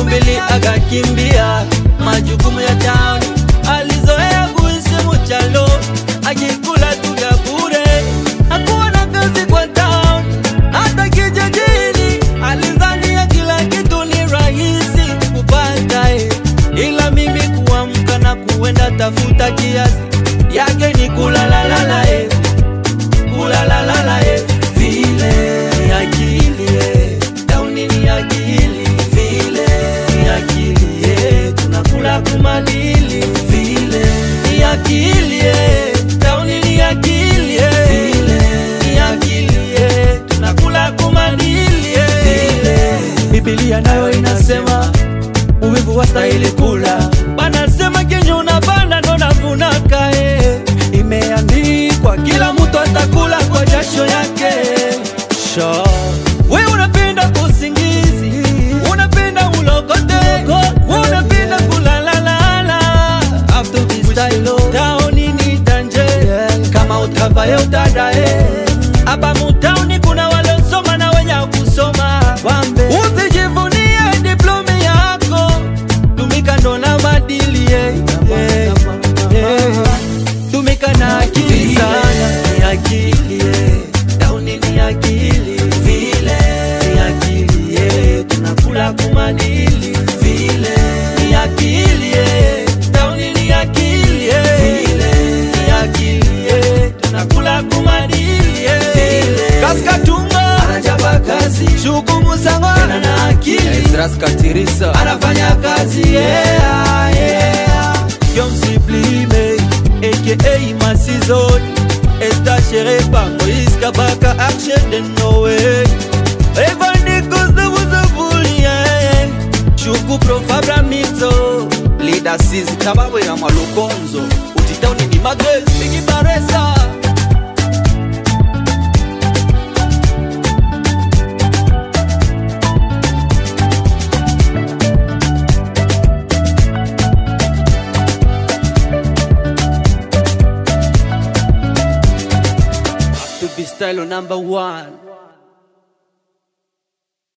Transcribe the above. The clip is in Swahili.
siku mbili akakimbia majukumu ya town. Alizoea kuishi mchalo, akikula tu vya bure, hakuwa na kazi kwa town. Hata kijijini alizania kila kitu ni rahisi kupata, ila mimi kuamka na kuenda tafuta kiasi yake ni kulalalala, kulalalala, vile ni akili, tauni ni akili, vile ni akili, tunakula kumadili, vile ni akili, tauni ni akili, vile ni akili, tunakula kumadili, vile Biblia nayo inasema uvivu wastahili kula. Wanasema kenye unapanda ndo unavunaka, imeandikwa kila mtu atakula kwa jasho yake. We unapenda kusingizi, unapenda ulokote, unapenda kulalalala. After this style taoni ni tanje, kama utavaye utadae. Hapa mutaoni kuna waliosoma na wenye kusoma. Usijivunie diploma yako, tumika ndo na madili, tumika na akili sana. Ni akili, tauni ni akili, vile ni akili, tunakula kumadili, vile ni akili, tauni ni akili, vile ni akili, tunakula kumadili, vile Kaskatunga anajaba kazi, Shuku Musango na akili, Ezras Katirisa anafanya kazi, Yom Sublime aka Masizot, Esta Sherepa, Moïse Kabaka, Action de Noé, Evanikos de Wuzabulie, Shuku Profabra Mito, Lida Sisi Tabawe na Malukonzo, Utitauni ni Magres, Miki Baresa. To be style number 1.